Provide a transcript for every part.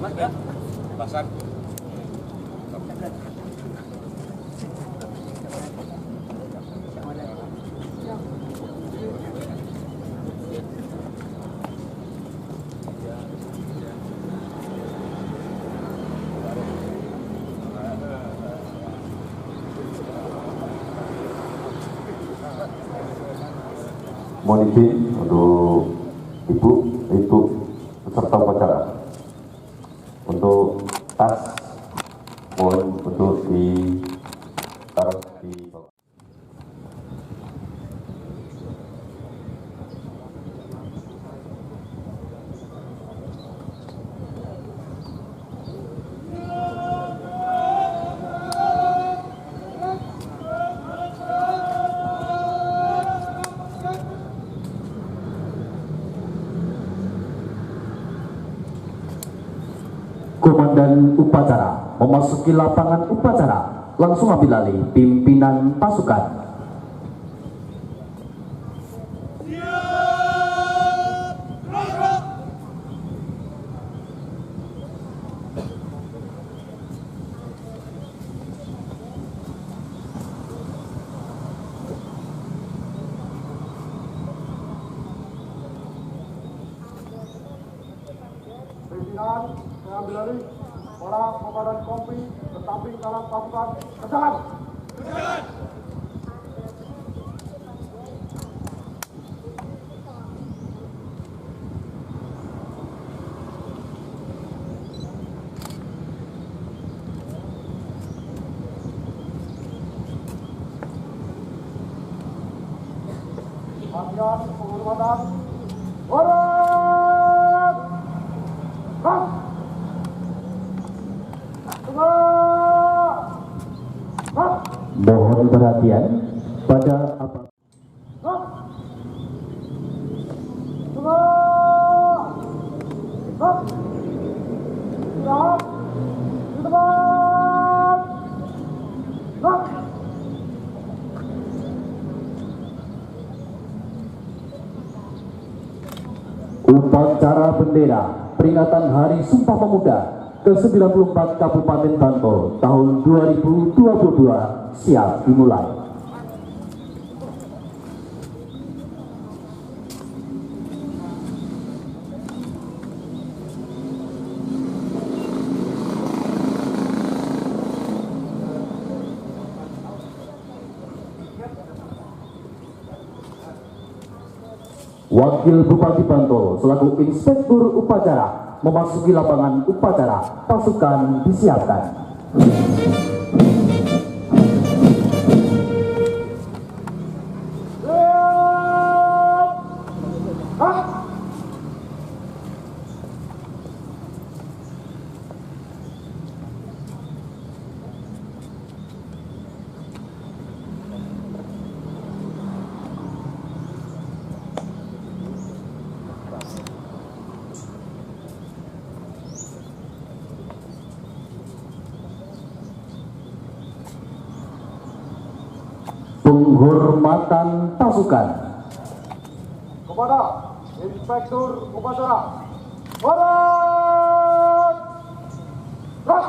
Pasar. Mohon izin untuk ibu peserta upacara untuk tas mohon untuk ditaruh di bawah. Komandan upacara memasuki lapangan upacara, langsung ambil alih pimpinan pasukan. Pimpinan mengambil alih para komandan kompi bersamping dalam pasukan ke jalan. Latihan penghormatan. Hormat! Ras! Mohon perhatian pada apa upacara bendera peringatan Hari Sumpah Pemuda ke-94 Kabupaten Bantul tahun 2022 siap dimulai. Wakil Bupati Bantul selaku Inspektur Upacara memasuki lapangan upacara, pasukan disiapkan. Penghormatan pasukan kepada Inspektur Upacara. Hormat! Ras!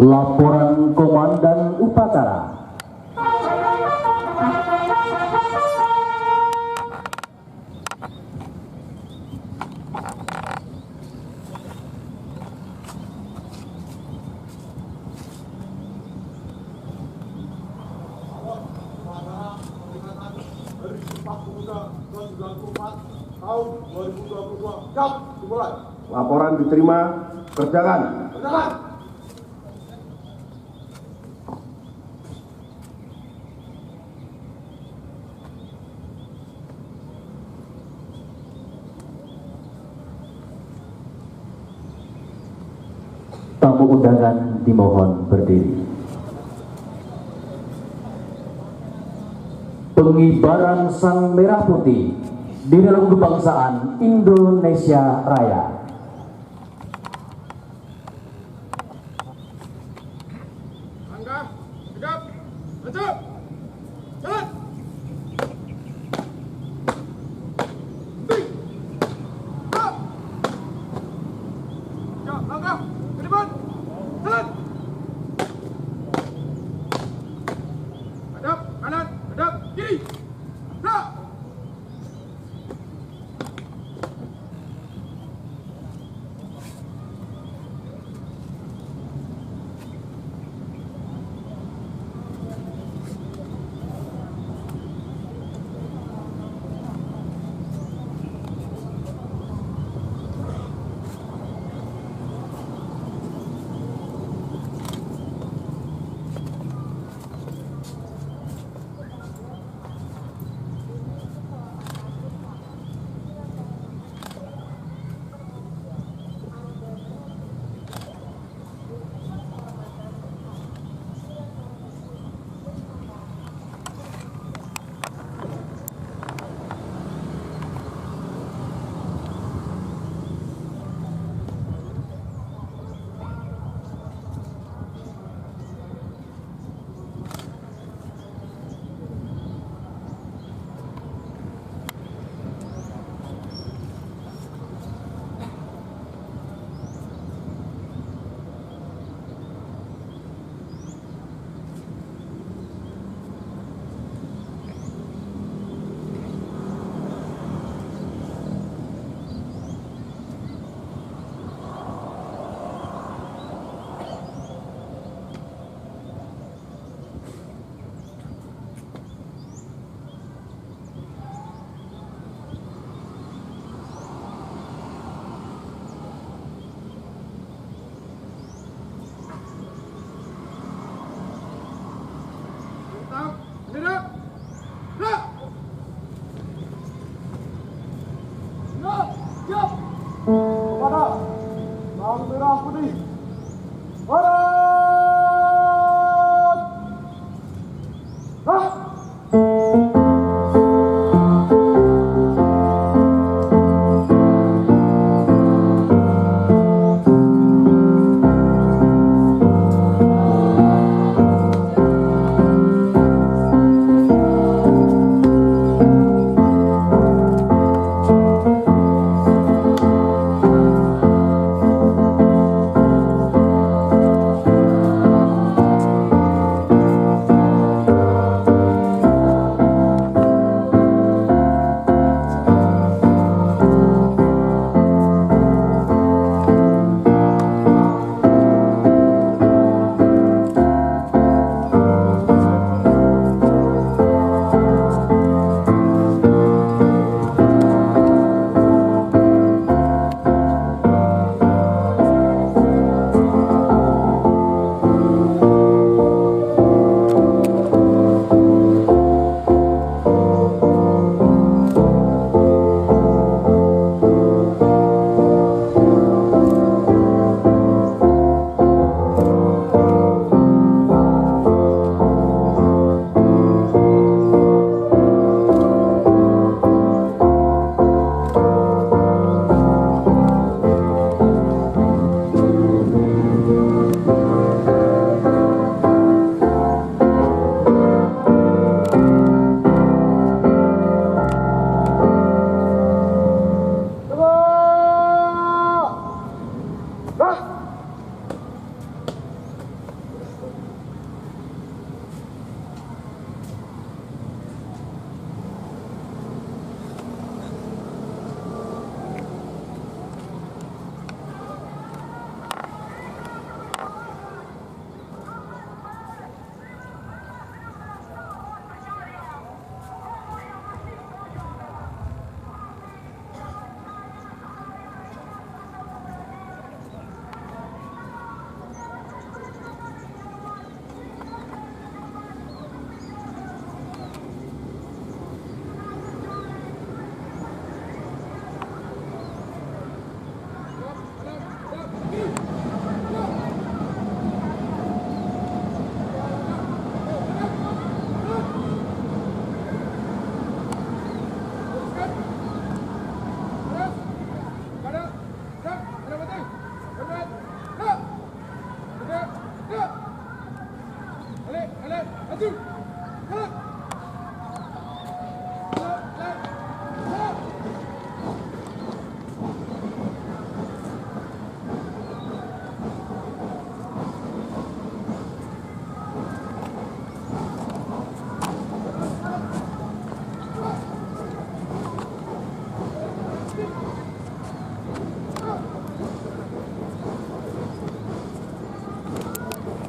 laporan Komandan Upacara. Tahun 2022 siap dimulai. Laporan diterima, kerjakan. Berjalan. Tamu undangan dimohon berdiri. Pengibaran Sang Merah Putih di dalam kebangsaan Indonesia Raya.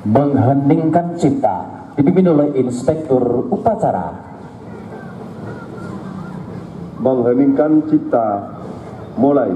Mengheningkan cipta dipimpin oleh Inspektur Upacara. Mengheningkan cipta mulai.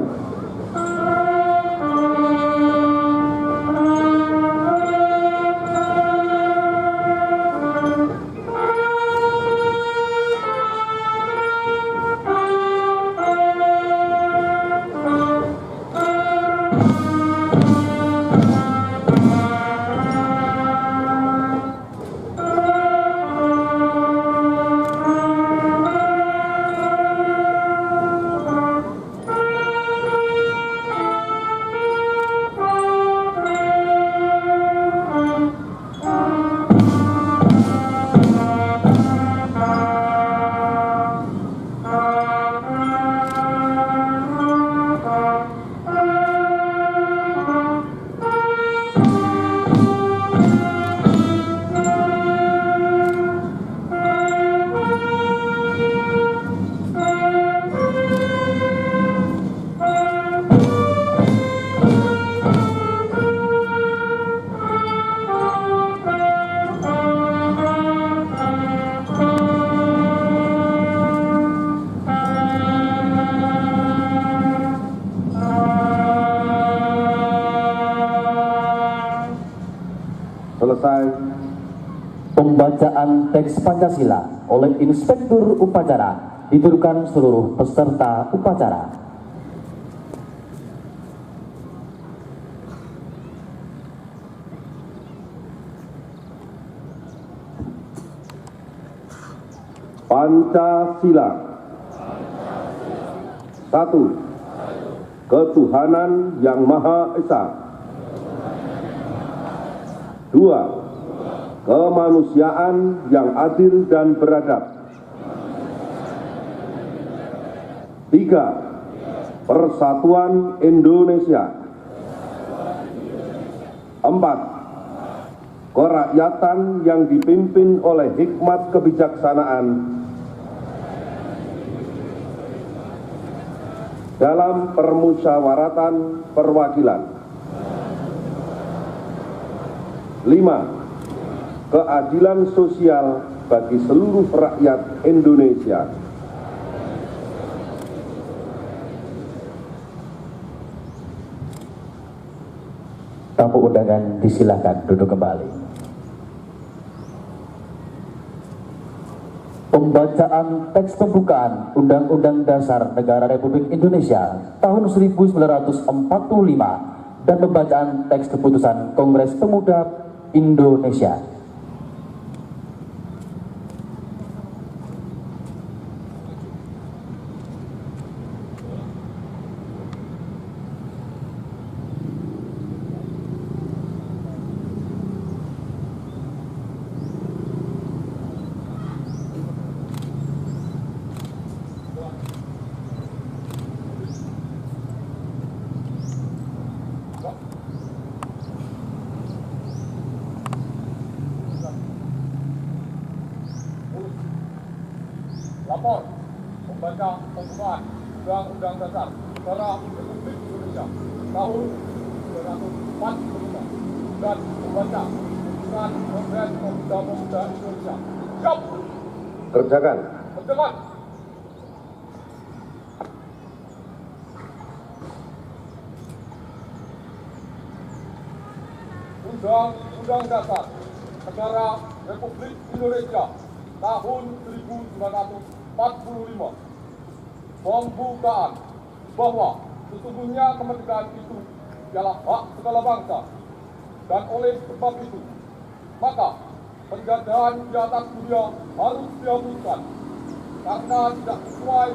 Selesai. Pembacaan teks Pancasila oleh Inspektur Upacara ditujukan seluruh peserta upacara. Pancasila. 1. Ketuhanan Yang Maha Esa. 2. Kemanusiaan yang adil dan beradab. 3. Persatuan Indonesia. 4. Kerakyatan yang dipimpin oleh hikmat kebijaksanaan dalam permusyawaratan perwakilan. 5. Keadilan sosial bagi seluruh rakyat Indonesia. Tamu undangan disilakan duduk kembali. Pembacaan teks pembukaan Undang-Undang Dasar Negara Republik Indonesia tahun 1945 dan pembacaan teks keputusan Kongres Pemuda Indonesia. Lapor membaca pembukaan Undang-Undang Dasar Negara Republik Indonesia tahun 1945 dan membaca keputusan Kongres Pemuda Indonesia. Siap. Kerjakan. Berjalan. Undang-Undang Dasar Negara Republik Indonesia tahun 1945. Pembukaan bahwa sesungguhnya kemerdekaan itu ialah hak segala bangsa, dan oleh sebab itu maka penjajahan di atas dunia harus dihapuskan karena tidak sesuai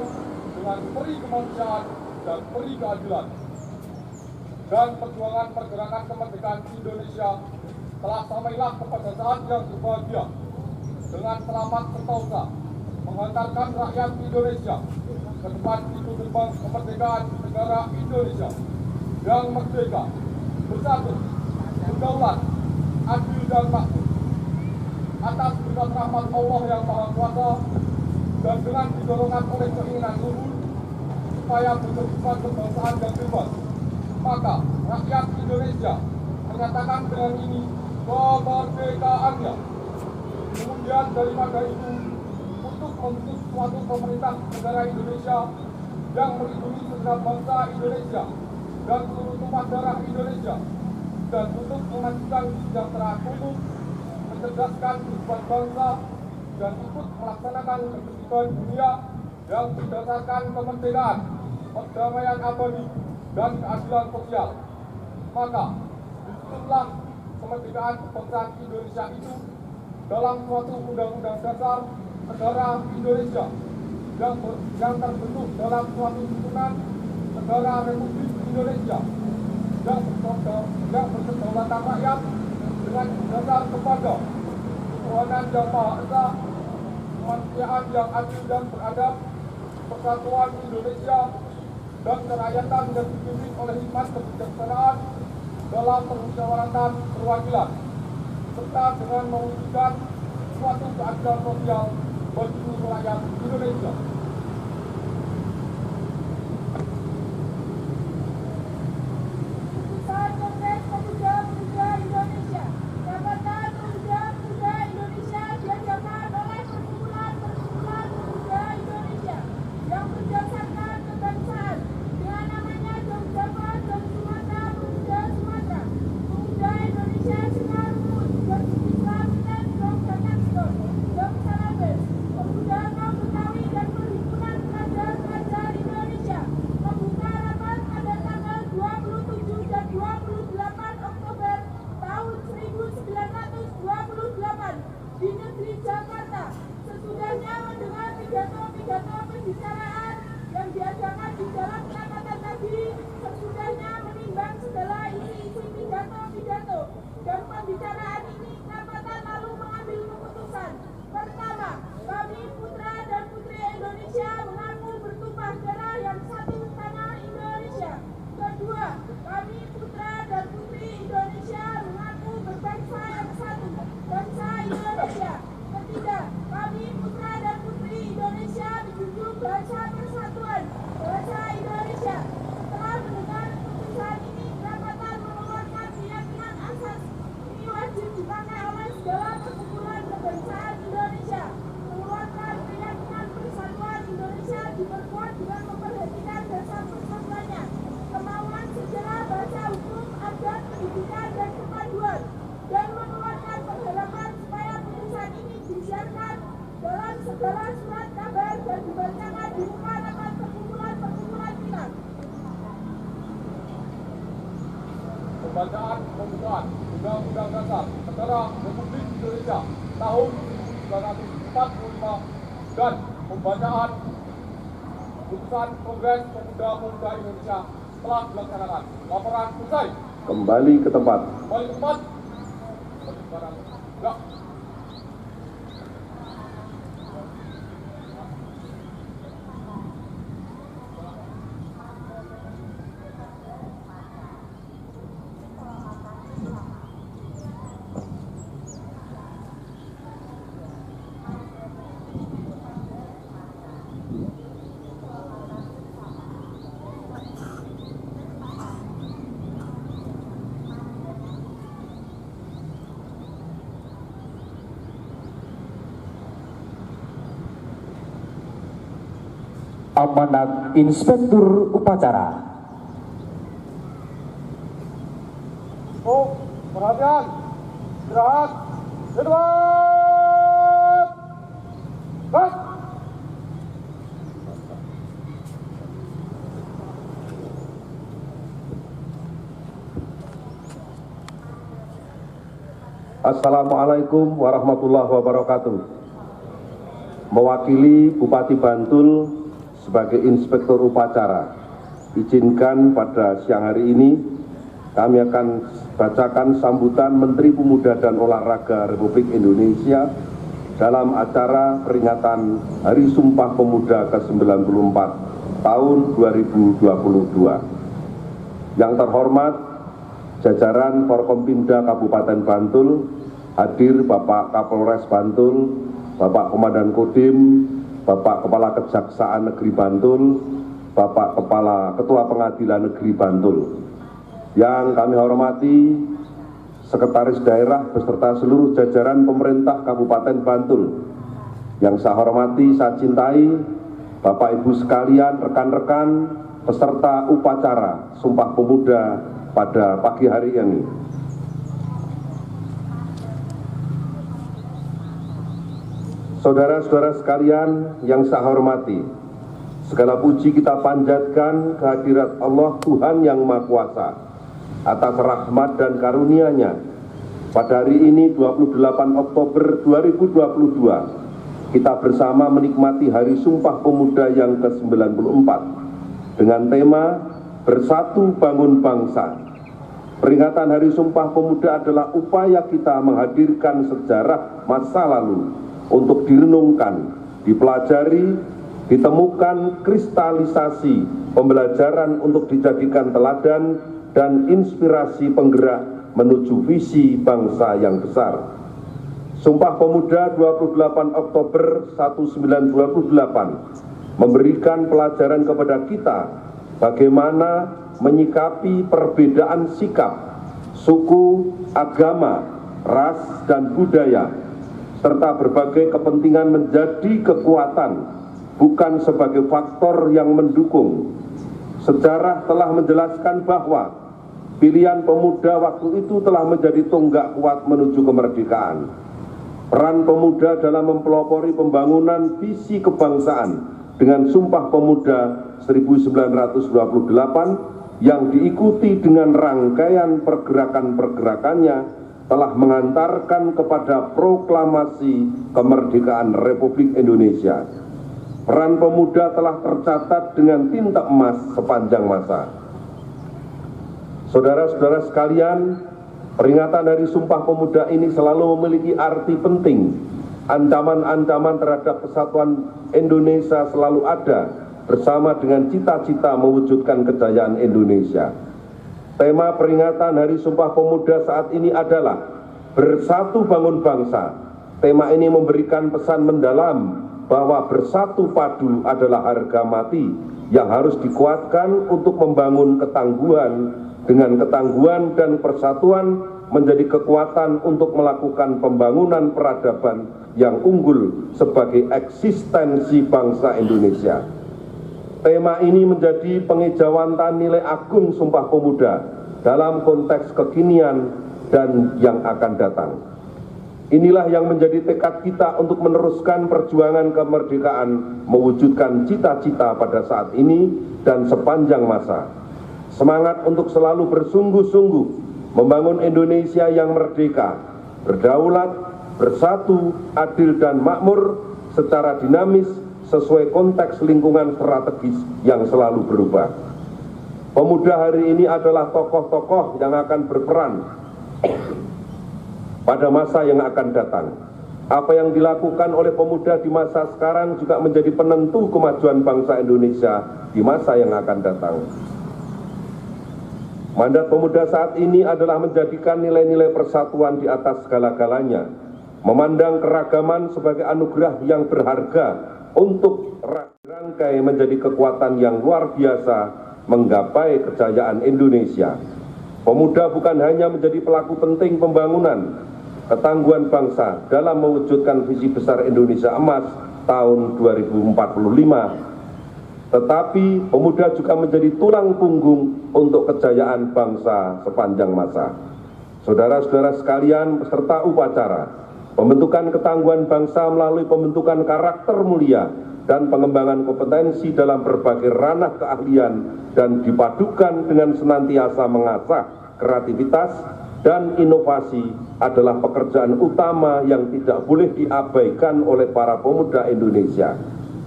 dengan peri kemanusiaan dan peri keadilan. Dan perjuangan pergerakan kemerdekaan Indonesia telah sampailah kepada saat yang berbahagia dengan selamat sentosa menghantarkan rakyat Indonesia ke depan pintu gerbang kemerdekaan negara Indonesia yang merdeka, bersatu, berdaulat, adil dan makmur. Atas berkat rahmat Allah yang Maha Kuasa dan dengan didorongkan oleh keinginan luhur supaya berkehidupan kebangsaan yang bebas, maka rakyat Indonesia menyatakan dengan ini kemerdekaannya. Kemudian daripada itu, untuk membentuk suatu pemerintah negara Indonesia yang melindungi segenap bangsa Indonesia dan seluruh tumpah darah Indonesia, dan untuk memajukan kesejahteraan umum, mencerdaskan kehidupan bangsa, dan ikut melaksanakan ketertiban dunia yang berdasarkan kemerdekaan, perdamaian abadi, dan keadilan sosial. Maka, disitulah kemerdekaan kebangsaan Indonesia itu dalam suatu undang-undang dasar negara Indonesia yang terbentuk dalam suatu susunan negara Republik Indonesia yang berkedaulatan rakyat dengan dasar kepada ketuhanan yang Maha Esa, kemanusiaan yang adil dan beradab, persatuan Indonesia, dan kerakyatan yang dipimpin oleh hikmat kebijaksanaan dalam permusyawaratan perwakilan, serta dengan mewujudkan suatu keadilan sosial bagi seluruh rakyat Indonesia. Pembacaan pembukaan Undang-Undang Dasar Negara Republik Indonesia tahun 1945 dan pembacaan putusan Kongres Pemuda-Pemuda Indonesia telah dilaksanakan. Laporan selesai. Kembali ke tempat. Kembali ke tempat. Ya. Amanat Inspektur Upacara. Oh, perhatian, istirahat, kedua, gas. Assalamualaikum warahmatullahi wabarakatuh. Mewakili Bupati Bantul sebagai Inspektur Upacara, izinkan pada siang hari ini kami akan bacakan sambutan Menteri Pemuda dan Olahraga Republik Indonesia dalam acara peringatan Hari Sumpah Pemuda ke-94 tahun 2022. Yang terhormat jajaran Forkompimda Kabupaten Bantul, hadir Bapak Kapolres Bantul, Bapak Komandan Kodim, Bapak Kepala Kejaksaan Negeri Bantul, Bapak Ketua Pengadilan Negeri Bantul. Yang kami hormati Sekretaris Daerah beserta seluruh jajaran pemerintah Kabupaten Bantul. Yang saya hormati, saya cintai, Bapak Ibu sekalian, rekan-rekan, peserta upacara Sumpah Pemuda pada pagi hari ini. Saudara-saudara sekalian yang saya hormati, segala puji kita panjatkan kehadirat Allah Tuhan Yang Maha Kuasa atas rahmat dan karunia-Nya. Pada hari ini 28 Oktober 2022, kita bersama menikmati Hari Sumpah Pemuda yang ke-94 dengan tema Bersatu Bangun Bangsa. Peringatan Hari Sumpah Pemuda adalah upaya kita menghadirkan sejarah masa lalu untuk direnungkan, dipelajari, ditemukan kristalisasi pembelajaran untuk dijadikan teladan dan inspirasi penggerak menuju visi bangsa yang besar. Sumpah Pemuda 28 Oktober 1928 memberikan pelajaran kepada kita bagaimana menyikapi perbedaan sikap, suku, agama, ras, dan budaya, serta berbagai kepentingan menjadi kekuatan, bukan sebagai faktor yang mendukung. Sejarah telah menjelaskan bahwa pilihan pemuda waktu itu telah menjadi tonggak kuat menuju kemerdekaan. Peran pemuda dalam mempelopori pembangunan visi kebangsaan dengan Sumpah Pemuda 1928 yang diikuti dengan rangkaian pergerakan-pergerakannya telah mengantarkan kepada proklamasi kemerdekaan Republik Indonesia. Peran pemuda telah tercatat dengan tinta emas sepanjang masa. Saudara-saudara sekalian, peringatan Hari Sumpah Pemuda ini selalu memiliki arti penting. Ancaman-ancaman terhadap kesatuan Indonesia selalu ada bersama dengan cita-cita mewujudkan kejayaan Indonesia. Tema peringatan Hari Sumpah Pemuda saat ini adalah Bersatu Bangun Bangsa. Tema ini memberikan pesan mendalam bahwa bersatu padu adalah harga mati yang harus dikuatkan untuk membangun ketangguhan. Dengan ketangguhan dan persatuan menjadi kekuatan untuk melakukan pembangunan peradaban yang unggul sebagai eksistensi bangsa Indonesia. Tema ini menjadi pengejawantahan nilai agung Sumpah Pemuda dalam konteks kekinian dan yang akan datang. Inilah yang menjadi tekad kita untuk meneruskan perjuangan kemerdekaan, mewujudkan cita-cita pada saat ini dan sepanjang masa. Semangat untuk selalu bersungguh-sungguh membangun Indonesia yang merdeka, berdaulat, bersatu, adil dan makmur secara dinamis sesuai konteks lingkungan strategis yang selalu berubah. Pemuda hari ini adalah tokoh-tokoh yang akan berperan pada masa yang akan datang. Apa yang dilakukan oleh pemuda di masa sekarang juga menjadi penentu kemajuan bangsa Indonesia di masa yang akan datang. Mandat pemuda saat ini adalah menjadikan nilai-nilai persatuan di atas segala-galanya, memandang keragaman sebagai anugerah yang berharga untuk rangkai menjadi kekuatan yang luar biasa menggapai kejayaan Indonesia. Pemuda bukan hanya menjadi pelaku penting pembangunan ketangguhan bangsa dalam mewujudkan visi besar Indonesia Emas tahun 2045, tetapi pemuda juga menjadi tulang punggung untuk kejayaan bangsa sepanjang masa. Saudara-saudara sekalian peserta upacara, pembentukan ketangguhan bangsa melalui pembentukan karakter mulia dan pengembangan kompetensi dalam berbagai ranah keahlian dan dipadukan dengan senantiasa mengasah kreativitas dan inovasi adalah pekerjaan utama yang tidak boleh diabaikan oleh para pemuda Indonesia.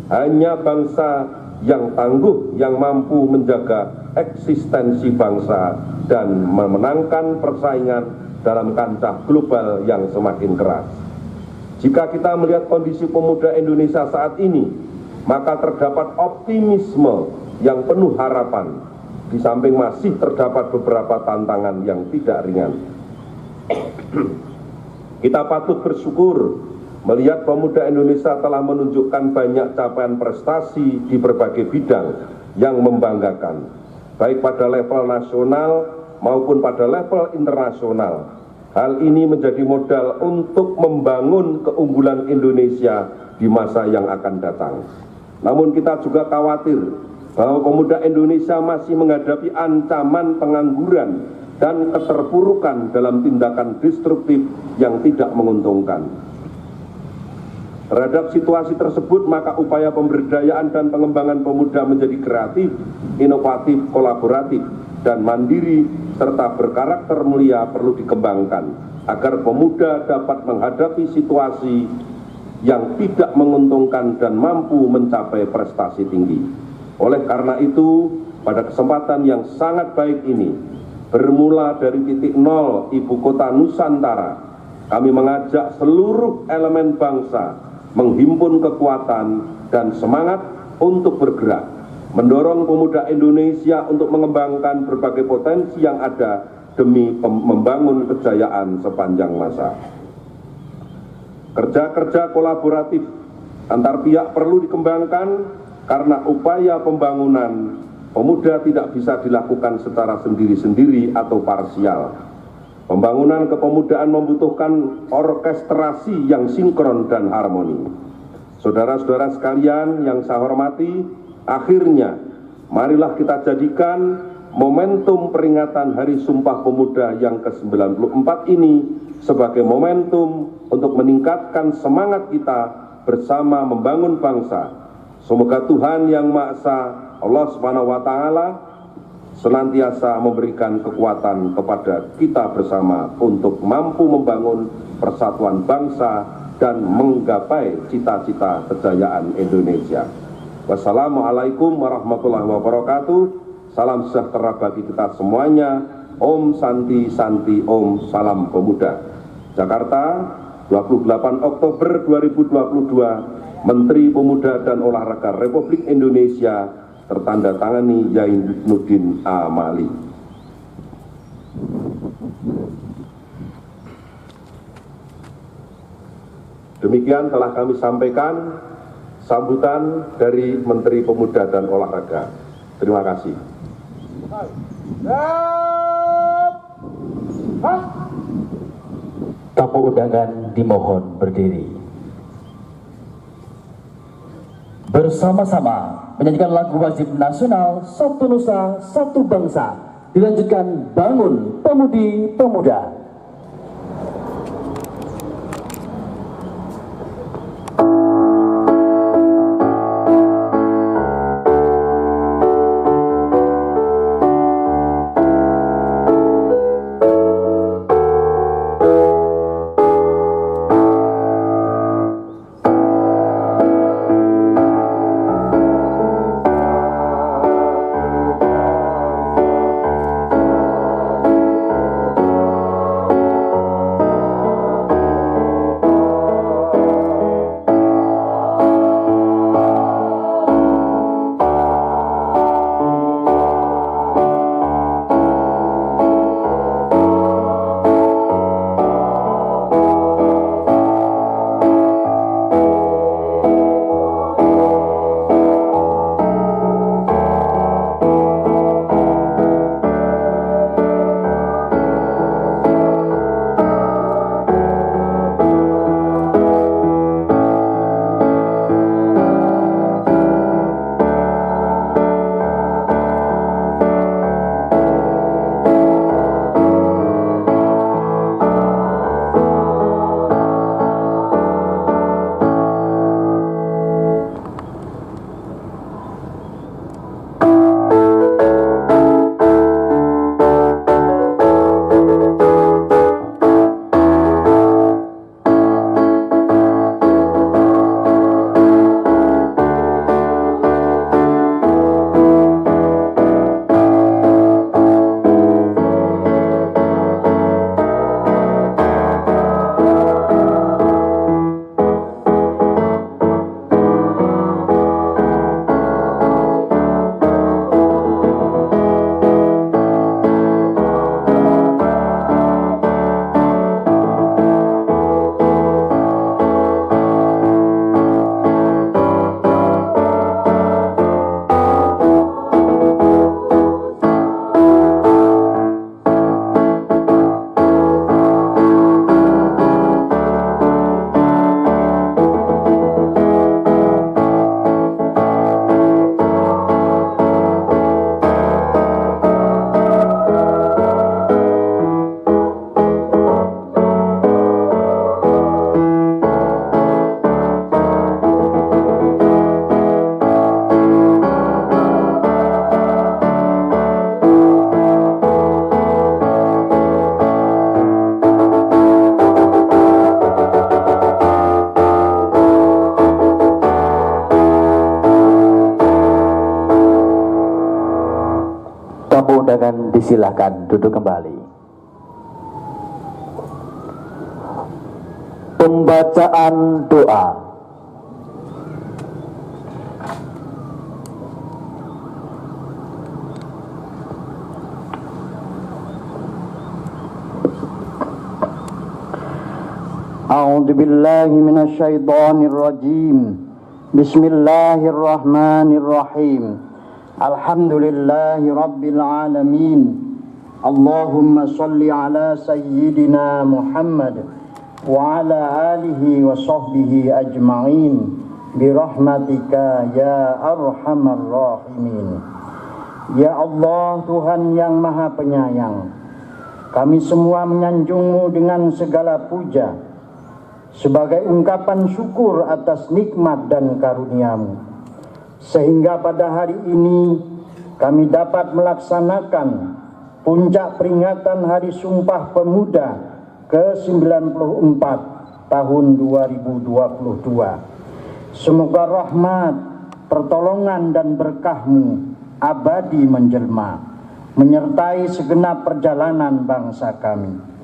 Hanya bangsa yang tangguh yang mampu menjaga eksistensi bangsa dan memenangkan persaingan dalam kancah global yang semakin keras. Jika kita melihat kondisi pemuda Indonesia saat ini, maka terdapat optimisme yang penuh harapan, di samping masih terdapat beberapa tantangan yang tidak ringan. Kita patut bersyukur melihat pemuda Indonesia telah menunjukkan banyak capaian prestasi di berbagai bidang yang membanggakan, baik pada level nasional maupun pada level internasional. Hal ini menjadi modal untuk membangun keunggulan Indonesia di masa yang akan datang. Namun kita juga khawatir bahwa pemuda Indonesia masih menghadapi ancaman pengangguran dan keterpurukan dalam tindakan destruktif yang tidak menguntungkan. Terhadap situasi tersebut, maka upaya pemberdayaan dan pengembangan pemuda menjadi kreatif, inovatif, kolaboratif, dan mandiri, serta berkarakter mulia perlu dikembangkan, agar pemuda dapat menghadapi situasi yang tidak menguntungkan dan mampu mencapai prestasi tinggi. Oleh karena itu, pada kesempatan yang sangat baik ini, bermula dari titik nol ibu kota Nusantara, kami mengajak seluruh elemen bangsa menghimpun kekuatan dan semangat untuk bergerak, mendorong pemuda Indonesia untuk mengembangkan berbagai potensi yang ada demi membangun kejayaan sepanjang masa. Kerja-kerja kolaboratif antar pihak perlu dikembangkan karena upaya pembangunan pemuda tidak bisa dilakukan secara sendiri-sendiri atau parsial. Pembangunan kepemudaan membutuhkan orkestrasi yang sinkron dan harmoni. Saudara-saudara sekalian yang saya hormati, akhirnya marilah kita jadikan momentum peringatan Hari Sumpah Pemuda yang ke-94 ini sebagai momentum untuk meningkatkan semangat kita bersama membangun bangsa. Semoga Tuhan Yang Maha Esa, Allah Subhanahu wa Ta'ala, senantiasa memberikan kekuatan kepada kita bersama untuk mampu membangun persatuan bangsa dan menggapai cita-cita kejayaan Indonesia. Wassalamualaikum warahmatullahi wabarakatuh. Salam sejahtera bagi kita semuanya. Om Santi Santi Om, salam pemuda. Jakarta, 28 Oktober 2022, Menteri Pemuda dan Olahraga Republik Indonesia, tertanda tangani Zainuddin Amali. Demikian telah kami sampaikan sambutan dari Menteri Pemuda dan Olahraga. Terima kasih. Tamu undangan dimohon berdiri. Bersama-sama menyanyikan lagu wajib nasional Satu Nusa Satu Bangsa, dilanjutkan Bangun Pemudi Pemuda. tamu undangan disilahkan duduk kembali. Pembacaan doa. A'udzu billahi minasyaitonir rajim. Bismillahirrahmanirrahim. Alhamdulillahi rabbil alamin. Allahumma shalli ala sayyidina Muhammad wa ala alihi wa sahbihi ajma'in birahmatika ya arhamar rahimin. Ya Allah, Tuhan yang Maha Penyayang, kami semua menyanjung-Mu dengan segala puja sebagai ungkapan syukur atas nikmat dan karunia-Mu, sehingga pada hari ini kami dapat melaksanakan puncak peringatan Hari Sumpah Pemuda ke-94 tahun 2022. Semoga rahmat, pertolongan dan berkah-Mu abadi menjelma menyertai segenap perjalanan bangsa kami.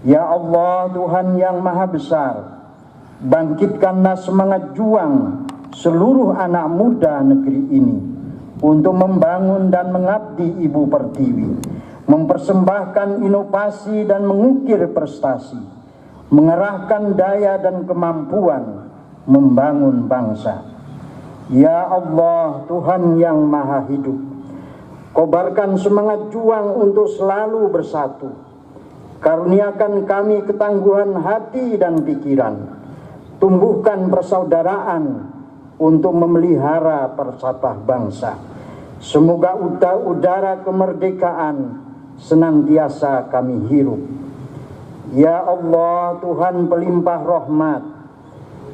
Ya Allah, Tuhan yang Maha Besar, bangkitkanlah semangat juang seluruh anak muda negeri ini untuk membangun dan mengabdi Ibu Pertiwi, mempersembahkan inovasi dan mengukir prestasi, mengerahkan daya dan kemampuan membangun bangsa. Ya Allah, Tuhan yang Maha Hidup, kobarkan semangat juang untuk selalu bersatu. Karuniakan kami ketangguhan hati dan pikiran, tumbuhkan persaudaraan untuk memelihara persatuan bangsa. Semoga udara kemerdekaan senantiasa kami hirup. Ya Allah, Tuhan pelimpah rahmat,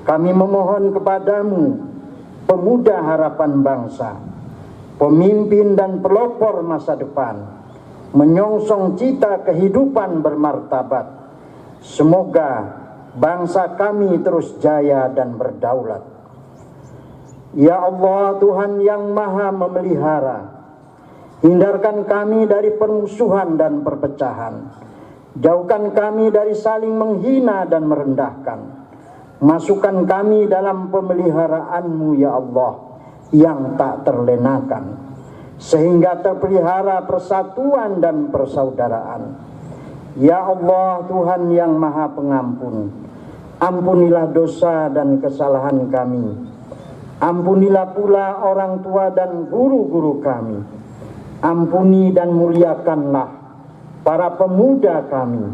kami memohon kepadamu, pemuda harapan bangsa, pemimpin dan pelopor masa depan, menyongsong cita kehidupan bermartabat. Semoga bangsa kami terus jaya dan berdaulat. Ya Allah, Tuhan yang Maha Memelihara, hindarkan kami dari permusuhan dan perpecahan. Jauhkan kami dari saling menghina dan merendahkan. Masukkan kami dalam pemeliharaan-Mu ya Allah yang tak terlenakan, sehingga terpelihara persatuan dan persaudaraan. Ya Allah, Tuhan yang Maha Pengampun, ampunilah dosa dan kesalahan kami. Ampunilah pula orang tua dan guru-guru kami. Ampuni dan muliakanlah para pemuda kami.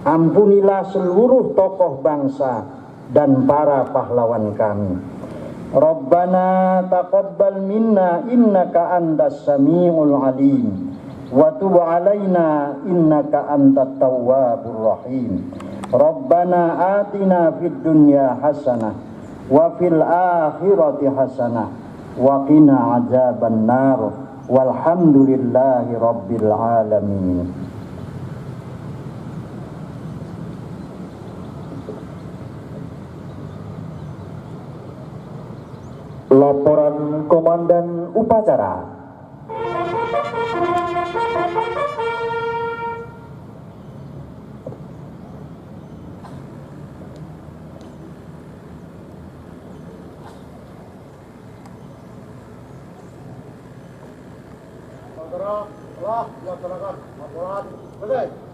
Ampunilah seluruh tokoh bangsa dan para pahlawan kami. Rabbana taqabbal minna innaka antas samiul alim wa tub alaina innaka antat tawwabur rahim. Rabbana atina fid dunya hasanah wa fil akhirati hasanah wa qina adzaban nar walhamdulillahi rabbil alamin. Laporan Komandan Upacara.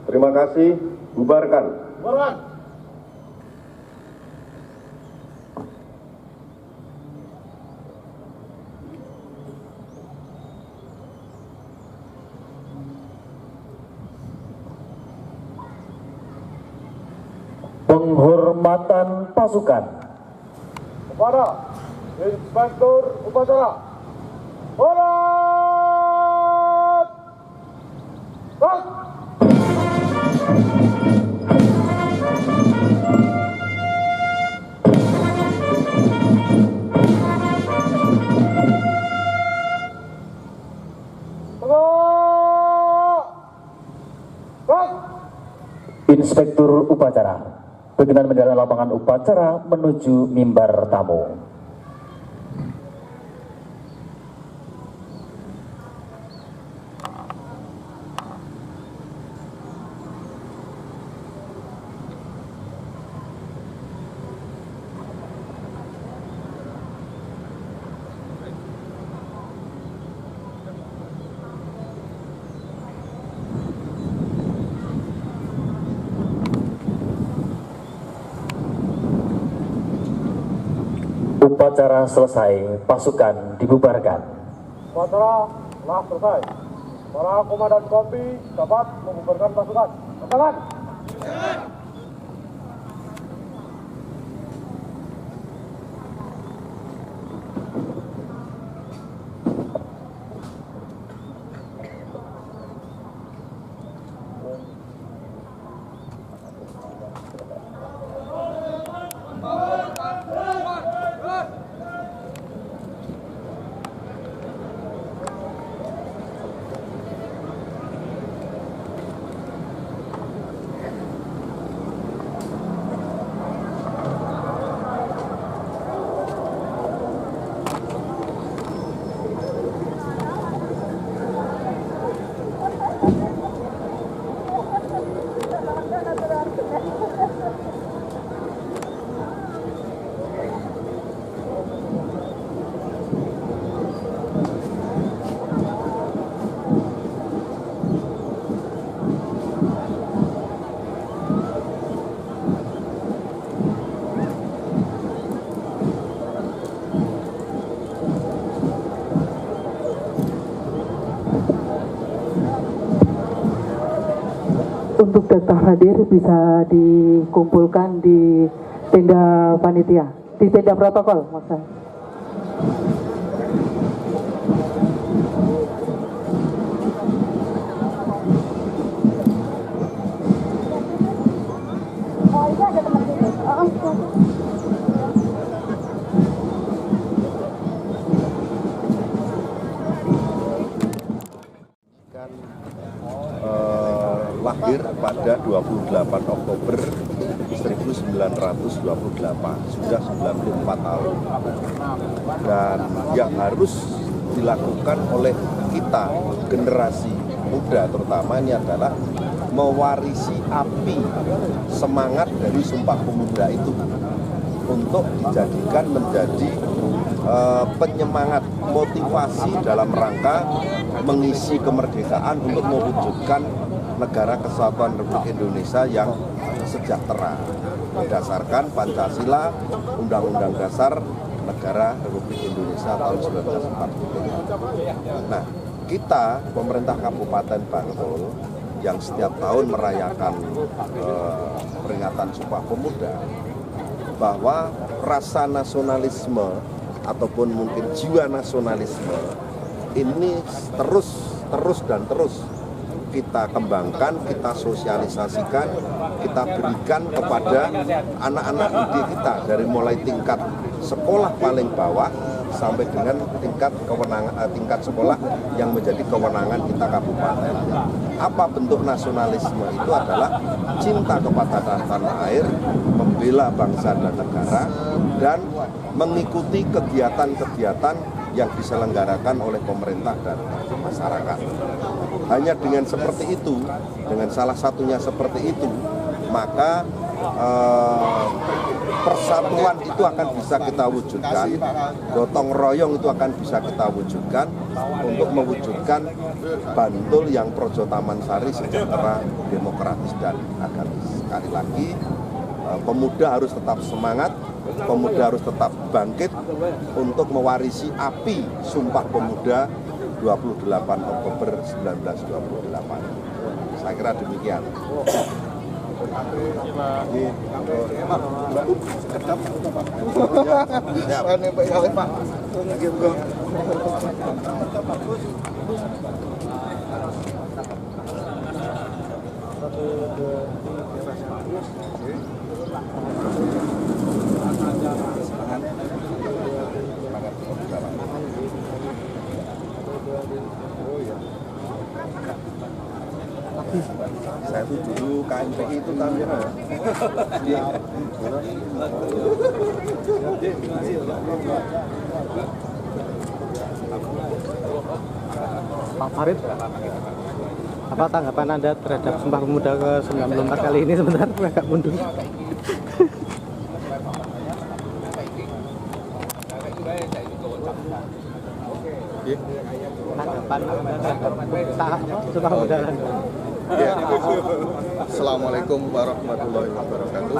Terima kasih. Bubarkan. Penghormatan pasukan. Kepada Inspektur Upacara, hormat! Bang! Inspektur Upacara berkenan mendalam lapangan upacara menuju mimbar tamu. Upacara selesai, pasukan dibubarkan. Upacara telah selesai. Para komandan kompi dapat membubarkan pasukan. Tangan. Untuk data hadir bisa dikumpulkan di tenda panitia, di tenda protokol maksudnya. Lahir pada 28 Oktober 1928, sudah 94 tahun. Dan yang harus dilakukan oleh kita, generasi muda terutama, ini adalah mewarisi api semangat dari Sumpah Pemuda itu untuk dijadikan menjadi penyemangat, motivasi dalam rangka mengisi kemerdekaan untuk mewujudkan negara kesatuan Republik Indonesia yang sejahtera berdasarkan Pancasila, Undang-Undang Dasar Negara Republik Indonesia tahun 1945. Nah, kita pemerintah Kabupaten Bantul yang setiap tahun merayakan peringatan Sumpah Pemuda, bahwa rasa nasionalisme ataupun mungkin jiwa nasionalisme ini terus kita kembangkan, kita sosialisasikan, kita berikan kepada anak-anak didik kita dari mulai tingkat sekolah paling bawah sampai dengan tingkat sekolah yang menjadi kewenangan kita kabupaten. Apa bentuk nasionalisme? Itu adalah cinta kepada tanah air, membela bangsa dan negara, dan mengikuti kegiatan-kegiatan yang diselenggarakan oleh pemerintah dan masyarakat. Hanya dengan seperti itu, dengan salah satunya seperti itu, maka persatuan itu akan bisa kita wujudkan, gotong royong itu akan bisa kita wujudkan untuk mewujudkan Bantul yang Projo Taman Sari sejahtera, demokratis dan agamis. Sekali lagi, pemuda harus tetap semangat, pemuda harus tetap bangkit untuk mewarisi api Sumpah Pemuda 28 Oktober 1928. Saya kira demikian. Saya tuh dulu KMPI itu Tamira. Pak Farid, apa tanggapan Anda terhadap Sumpah Pemuda ke-94 kali ini? Sebentar, agak mundur. Tanggapan Anda terhadap Sumpah Pemuda. Ya. Assalamualaikum warahmatullahi wabarakatuh.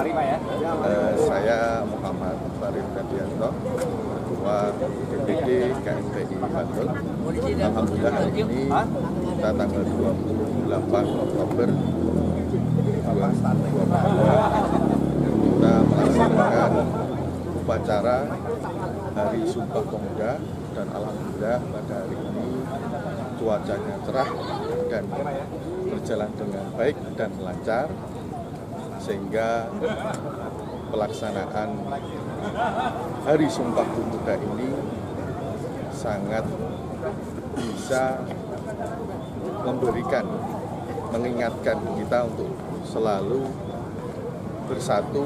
Saya Muhammad Farid Kadianto, Ketua DPD KSPI Bantul. Alhamdulillah hari ini kita tanggal 28 Oktober 2022 kita melaksanakan upacara Hari Sumpah Pemuda, dan alhamdulillah pada hari ini cuacanya cerah dan berjalan dengan baik dan lancar, sehingga pelaksanaan Hari Sumpah Pemuda ini sangat bisa mengingatkan kita untuk selalu bersatu,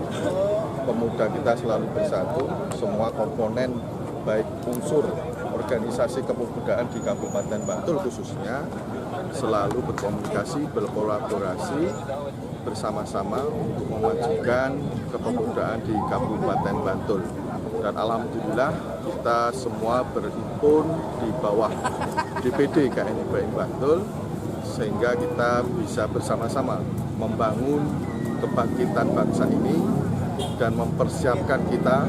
pemuda kita selalu bersatu, semua komponen baik unsur organisasi kepemudaan di Kabupaten Bantul khususnya selalu berkomunikasi, berkolaborasi bersama-sama untuk memajukan kepemudaan di Kabupaten Bantul. Dan alhamdulillah kita semua berhimpun di bawah DPD KSPI Bantul, sehingga kita bisa bersama-sama membangun kebangkitan bangsa ini dan mempersiapkan kita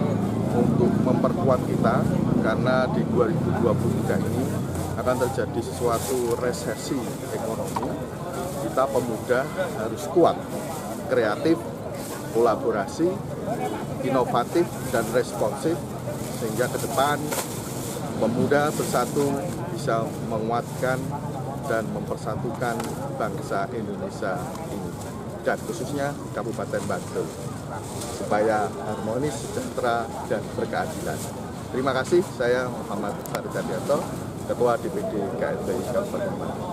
untuk memperkuat kita, karena di 2023 ini akan terjadi suatu resesi ekonomi. Kita pemuda harus kuat, kreatif, kolaborasi, inovatif, dan responsif, sehingga ke depan pemuda bersatu bisa menguatkan dan mempersatukan bangsa Indonesia ini, dan khususnya Kabupaten Bantul, supaya harmonis, sejahtera, dan berkeadilan. Terima kasih, saya Muhammad Farid Kadianto, Ketua DPD KSPI Kabupaten Bantul.